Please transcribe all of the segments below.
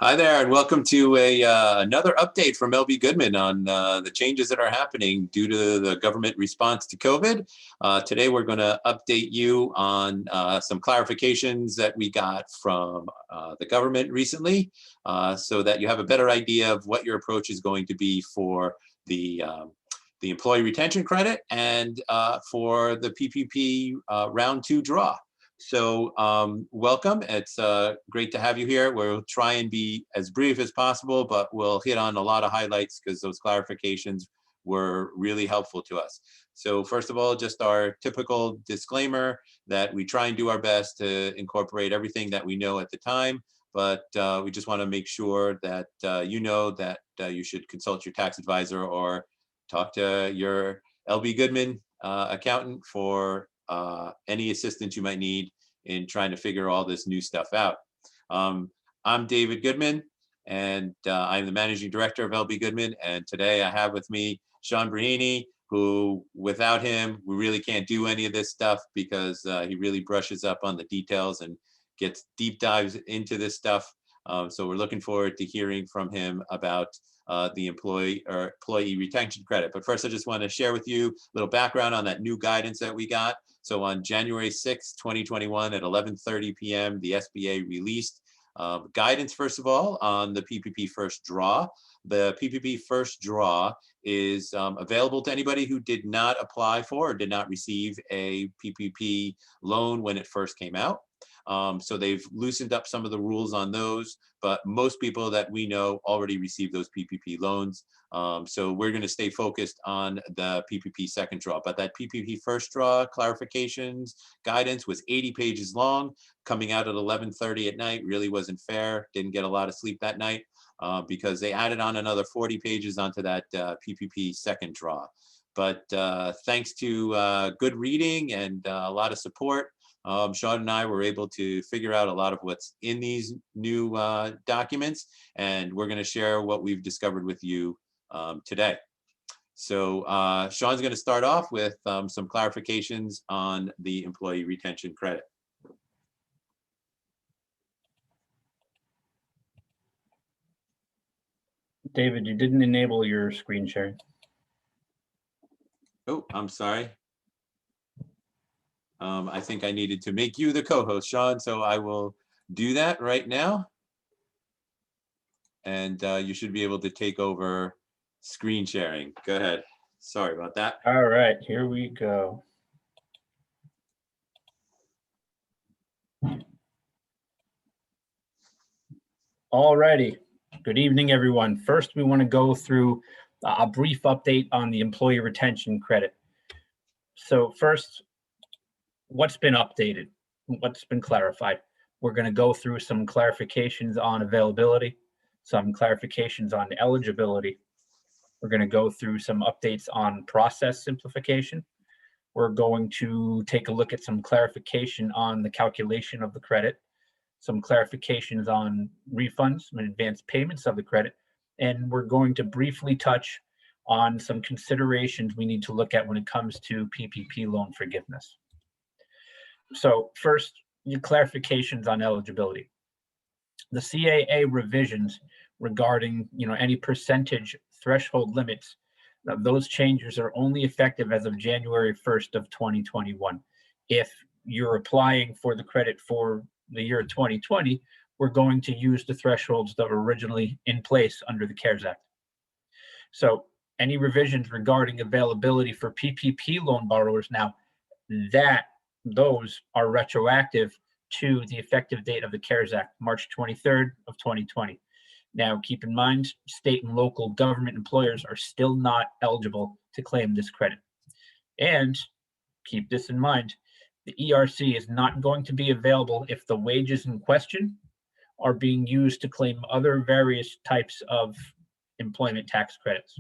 Hi there, and welcome to another update from LB Goodman on the changes that are happening due to the government response to COVID. Today, we're going to update you on some clarifications that we got from the government recently, so that you have a better idea of what your approach is going to be for the employee retention credit and for the PPP round 2 draw. So welcome. It's great to have you here. We'll try and be as brief as possible, but we'll hit on a lot of highlights because those clarifications were really helpful to us. So first of all, just our typical disclaimer that we try and do our best to incorporate everything that we know at the time, but we just want to make sure that you know that you should consult your tax advisor or talk to your LB Goodman accountant for any assistance you might need in trying to figure all this new stuff out. I'm David Goodman, and I'm the managing director of LB Goodman. And today I have with me Sean Brahini, who without him, we really can't do any of this stuff because he really brushes up on the details and gets deep dives into this stuff. So we're looking forward to hearing from him about the employee retention credit. But first, I just want to share with you a little background on that new guidance that we got. So on January 6, 2021 at 11:30 p.m., the SBA released guidance, first of all, on the PPP first draw. The PPP first draw is available to anybody who did not apply for or did not receive a PPP loan when it first came out. So they've loosened up some of the rules on those, but most people that we know already received those PPP loans. So we're going to stay focused on the PPP second draw. But that PPP first draw clarifications guidance was 80 pages long, coming out at 11:30 at night. Really wasn't fair. Didn't get a lot of sleep that night because they added on another 40 pages onto that PPP second draw. But thanks to good reading and a lot of support, Sean and I were able to figure out a lot of what's in these new documents, and we're going to share what we've discovered with you today. So Sean's going to start off with some clarifications on the employee retention credit. David, you didn't enable your screen sharing. Oh, I'm sorry. I think I needed to make you the co-host, Sean, so I will do that right now. And you should be able to take over screen sharing. Go ahead. Sorry about that. All right, here we go. All righty. Good evening, everyone. First, we want to go through a brief update on the employee retention credit. So first, what's been updated? What's been clarified? We're going to go through some clarifications on availability, some clarifications on eligibility. We're going to go through some updates on process simplification. We're going to take a look at some clarification on the calculation of the credit, some clarifications on refunds and advanced payments of the credit, and we're going to briefly touch on some considerations we need to look at when it comes to PPP loan forgiveness. So first, your clarifications on eligibility. The CAA revisions regarding any percentage threshold limits, those changes are only effective as of January 1st of 2021. If you're applying for the credit for the year 2020, we're going to use the thresholds that were originally in place under the CARES Act. So any revisions regarding availability for PPP loan borrowers now, those are retroactive to the effective date of the CARES Act, March 23rd of 2020. Now, keep in mind, state and local government employers are still not eligible to claim this credit. And keep this in mind, the ERC is not going to be available if the wages in question are being used to claim other various types of employment tax credits.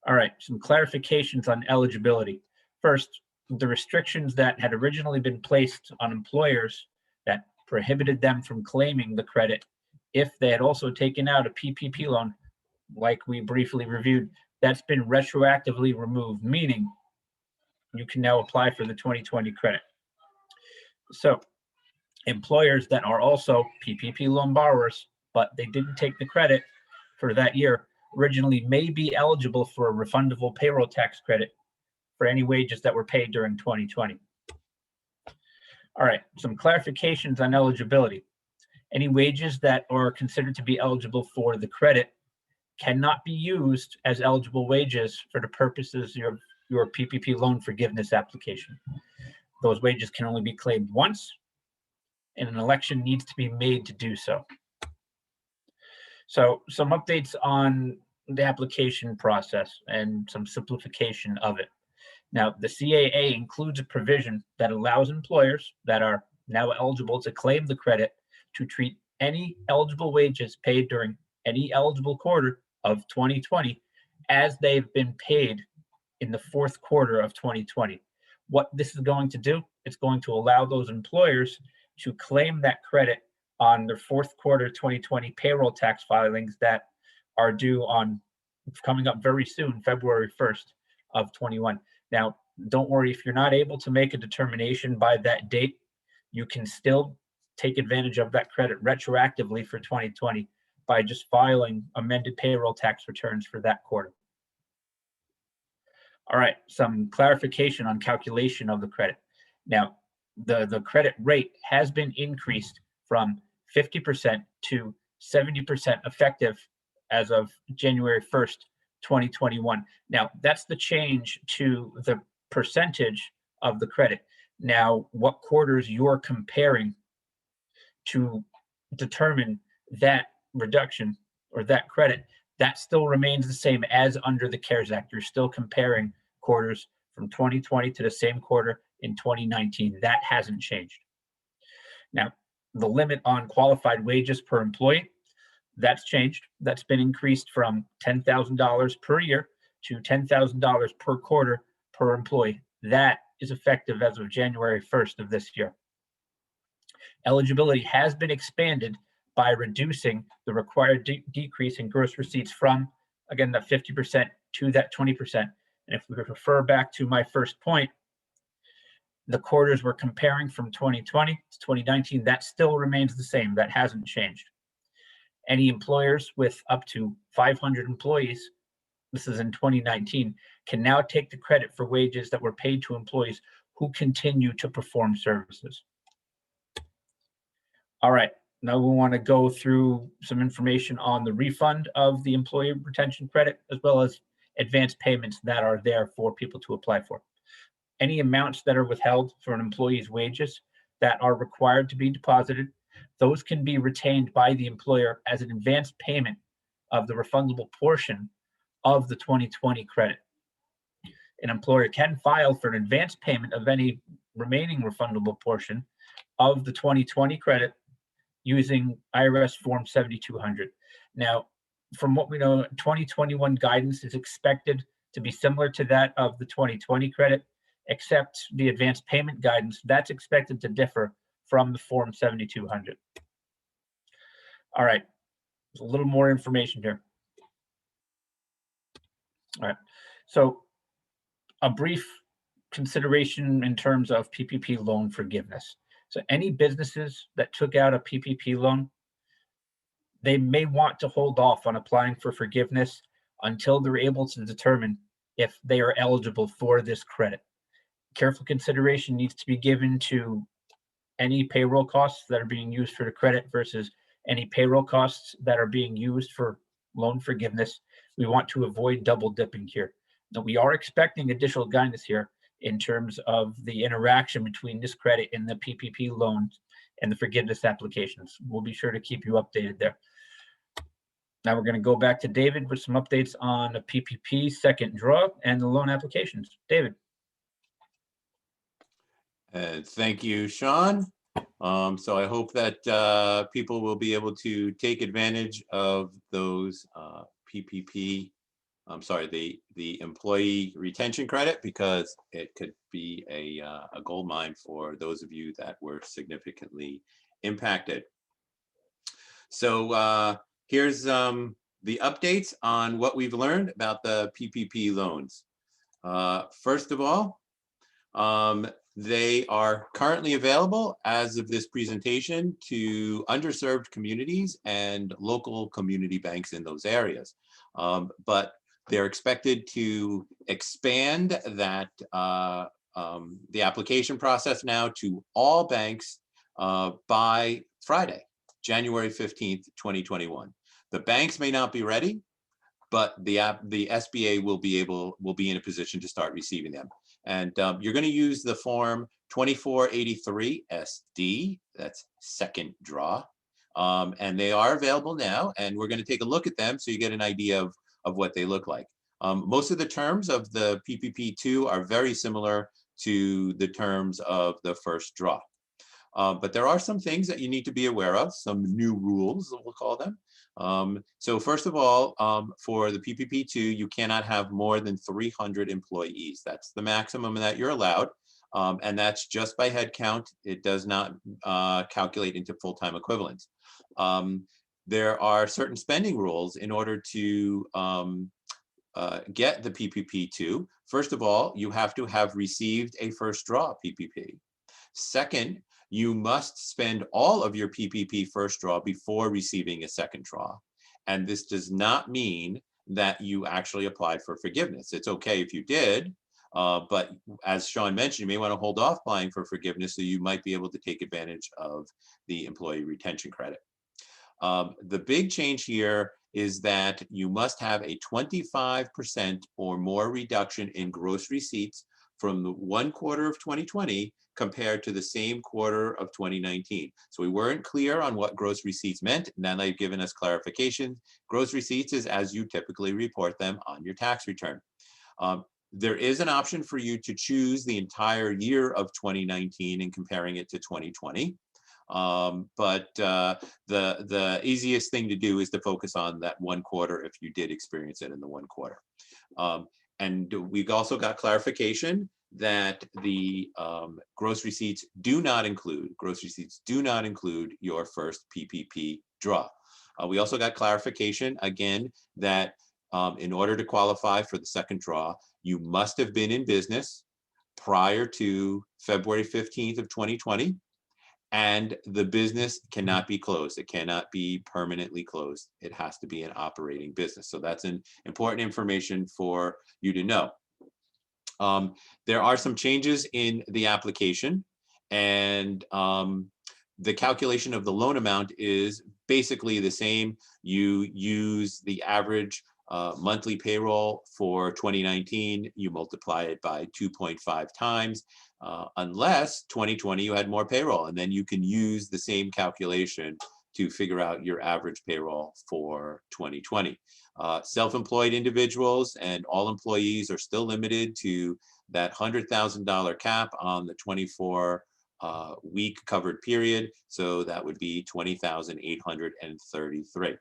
All right, some clarifications on eligibility. First, the restrictions that had originally been placed on employers that prohibited them from claiming the credit if they had also taken out a PPP loan, like we briefly reviewed, that's been retroactively removed, meaning you can now apply for the 2020 credit. So Employers that are also PPP loan borrowers, but they didn't take the credit for that year originally may be eligible for a refundable payroll tax credit for any wages that were paid during 2020. All right, some clarifications on eligibility. Any wages that are considered to be eligible for the credit cannot be used as eligible wages for the purposes of your PPP loan forgiveness application. Those wages can only be claimed once, and an election needs to be made to do so. So some updates on the application process and some simplification of it. Now, the CAA includes a provision that allows employers that are now eligible to claim the credit to treat any eligible wages paid during any eligible quarter of 2020 as they've been paid in the fourth quarter of 2020. What this is going to do, it's going to allow those employers to claim that credit on their fourth quarter 2020 payroll tax filings that are due on coming up very soon, February 1st of 21. Now, don't worry, if you're not able to make a determination by that date, you can still take advantage of that credit retroactively for 2020 by just filing amended payroll tax returns for that quarter. All right, some clarification on calculation of the credit. Now, the credit rate has been increased from 50% to 70% effective as of January 1st, 2021. Now, that's the change to the percentage of the credit. Now, what quarters you're comparing to determine that reduction or that credit, that still remains the same as under the CARES Act. You're still comparing quarters from 2020 to the same quarter in 2019. That hasn't changed. Now, the limit on qualified wages per employee, that's changed. That's been increased from $10,000 per year to $10,000 per quarter per employee. That is effective as of January 1st of this year. Eligibility has been expanded by reducing the required decrease in gross receipts from, again, that 50% to that 20%. And if we refer back to my first point, the quarters we're comparing from 2020 to 2019, that still remains the same. That hasn't changed. Any employers with up to 500 employees, this is in 2019, can now take the credit for wages that were paid to employees who continue to perform services. All right, now we want to go through some information on the refund of the employee retention credit, as well as advanced payments that are there for people to apply for. Any amounts that are withheld for an employee's wages that are required to be deposited, those can be retained by the employer as an advance payment of the refundable portion of the 2020 credit. An employer can file for an advance payment of any remaining refundable portion of the 2020 credit using IRS Form 7200. Now, from what we know, 2021 guidance is expected to be similar to that of the 2020 credit, except the advance payment guidance, that's expected to differ from the Form 7200. All right, a little more information here. All right, so a brief consideration in terms of PPP loan forgiveness. So any businesses that took out a PPP loan, they may want to hold off on applying for forgiveness until they're able to determine if they are eligible for this credit. Careful consideration needs to be given to any payroll costs that are being used for the credit versus any payroll costs that are being used for loan forgiveness. We want to avoid double dipping here. Now, we are expecting additional guidance here in terms of the interaction between this credit and the PPP loans and the forgiveness applications. We'll be sure to keep you updated there. Now we're going to go back to David with some updates on the PPP second draw and the loan applications. David. Thank you, Sean. So I hope that people will be able to take advantage of those PPP, the employee retention credit, because it could be a gold mine for those of you that were significantly impacted. So here's the updates on what we've learned about the PPP loans. First of all, They are currently available as of this presentation to underserved communities and local community banks in those areas. But they're expected to expand that the application process now to all banks by Friday, January 15th, 2021. The banks may not be ready, but the SBA will be in a position to start receiving them. And you're going to use the form 2483 SD, that's second draw. And they are available now, and we're going to take a look at them so you get an idea of what they look like. Most of the terms of the PPP2 are very similar to the terms of the first draw. But there are some things that you need to be aware of, some new rules, we'll call them. So first of all, for the PPP2, you cannot have more than 300 employees. That's the maximum that you're allowed. And that's just by head count. It does not calculate into full-time equivalents. There are certain spending rules in order to get the PPP2. First of all, you have to have received a first draw PPP. Second, you must spend all of your PPP first draw before receiving a second draw. And this does not mean that you actually applied for forgiveness. It's okay if you did, but as Sean mentioned, you may want to hold off applying for forgiveness so you might be able to take advantage of the employee retention credit. The big change here is that you must have a 25% or more reduction in gross receipts from the one quarter of 2020 compared to the same quarter of 2019. So we weren't clear on what gross receipts meant. Now they've given us clarification. Gross receipts is as you typically report them on your tax return. There is an option for you to choose the entire year of 2019 and comparing it to 2020. But the easiest thing to do is to focus on that one quarter if you did experience it in the one quarter. And we've also got clarification that the gross receipts do not include your first PPP draw. We also got clarification again that in order to qualify for the second draw, you must have been in business prior to February 15th of 2020. And the business cannot be closed. It cannot be permanently closed. It has to be an operating business. So that's an important information for you to know. There are some changes in the application, and the calculation of the loan amount is basically the same. You use the average monthly payroll for 2019, you multiply it by 2.5 times, unless 2020 you had more payroll, and then you can use the same calculation to figure out your average payroll for 2020. Self-employed individuals and all employees are still limited to that $100,000 cap on the 24 week covered period. So that would be 20,833.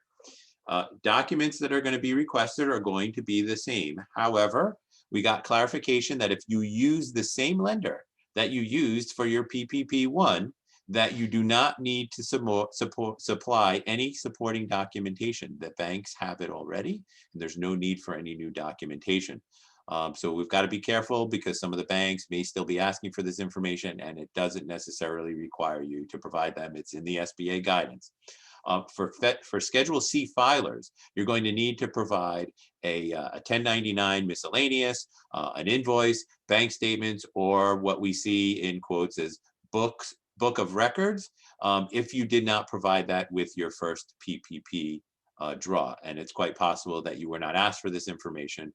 Documents that are going to be requested are going to be the same. However, we got clarification that if you use the same lender that you used for your PPP1, that you do not need to supply any supporting documentation. The banks have it already, and there's no need for any new documentation. So we've got to be careful because some of the banks may still be asking for this information, and it doesn't necessarily require you to provide them. It's in the SBA guidance. For Schedule C filers, you're going to need to provide a 1099 miscellaneous, an invoice, bank statements, or what we see in quotes as book of records, if you did not provide that with your first PPP draw. And it's quite possible that you were not asked for this information.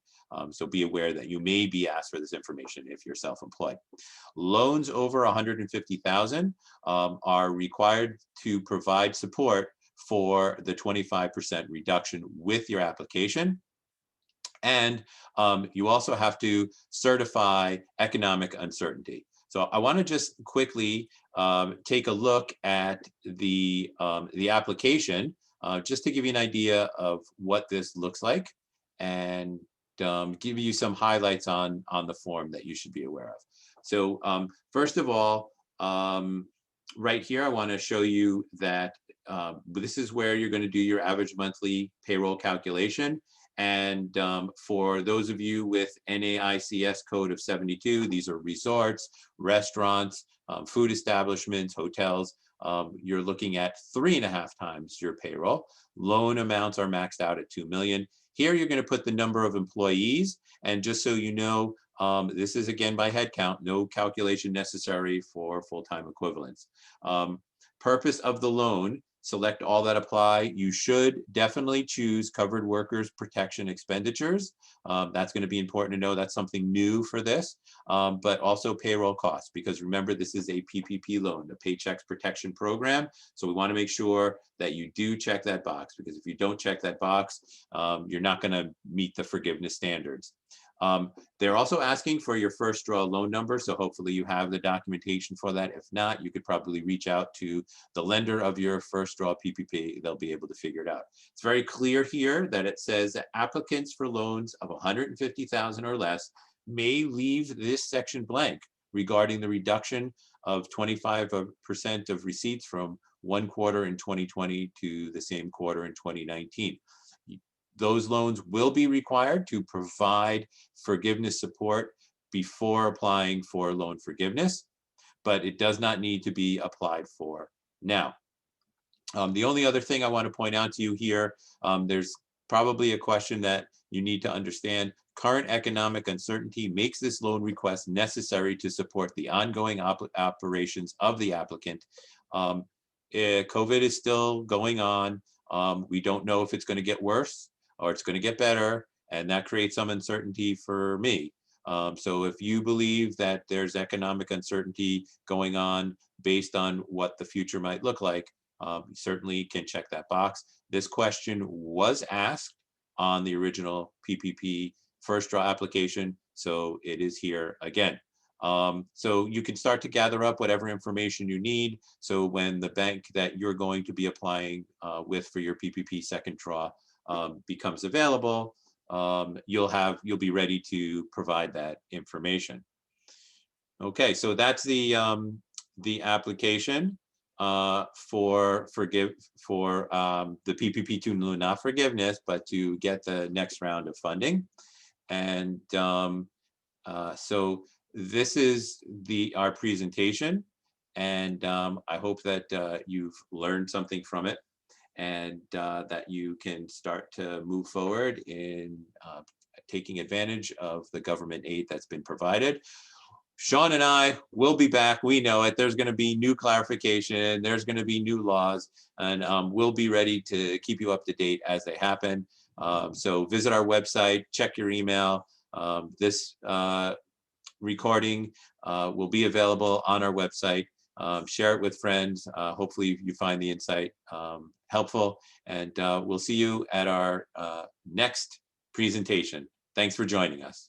So be aware that you may be asked for this information if you're self-employed. Loans over 150,000 are required to provide support for the 25% reduction with your application. And you also have to certify economic uncertainty. So I want to just quickly take a look at the application just to give you an idea of what this looks like and give you some highlights on the form that you should be aware of. So first of all, right here, I want to show you that this is where you're going to do your average monthly payroll calculation. And for those of you with NAICS code of 72, these are resorts, restaurants, food establishments, hotels. You're looking at 3.5 times your payroll. Loan amounts are maxed out at 2 million. Here you're going to put the number of employees, and just so you know, this is again by head count, no calculation necessary for full-time equivalents. Purpose of the loan, select all that apply. You should definitely choose covered workers protection expenditures. That's going to be important to know. That's something new for this, but also payroll costs, because remember, this is a PPP loan, the Paychecks Protection Program. So we want to make sure that you do check that box, because if you don't check that box, you're not going to meet the forgiveness standards. They're also asking for your first draw loan number, so hopefully you have the documentation for that. If not, you could probably reach out to the lender of your first draw PPP. They'll be able to figure it out. It's very clear here that it says that applicants for loans of 150,000 or less may leave this section blank regarding the reduction of 25% of receipts from one quarter in 2020 to the same quarter in 2019. Those loans will be required to provide forgiveness support before applying for loan forgiveness, but it does not need to be applied for now. The only other thing I want to point out to you here, there's probably a question that you need to understand. Current economic uncertainty makes this loan request necessary to support the ongoing operations of the applicant. COVID is still going on. We don't know if it's going to get worse or it's going to get better, and that creates some uncertainty for me. So if you believe that there's economic uncertainty going on based on what the future might look like, you certainly can check that box. This question was asked on the original PPP first draw application, so it is here again. So you can start to gather up whatever information you need. So when the bank that you're going to be applying with for your PPP second draw becomes available, you'll be ready to provide that information. Okay, so that's the application for the PPP to not forgiveness, but to get the next round of funding. And so this is our presentation, and I hope that you've learned something from it, and that you can start to move forward in taking advantage of the government aid that's been provided. Sean and I will be back. We know it. There's going to be new clarification. There's going to be new laws, and we'll be ready to keep you up to date as they happen. So visit our website, check your email. This recording will be available on our website. Share it with friends. Hopefully you find the insight helpful, and we'll see you at our next presentation. Thanks for joining us.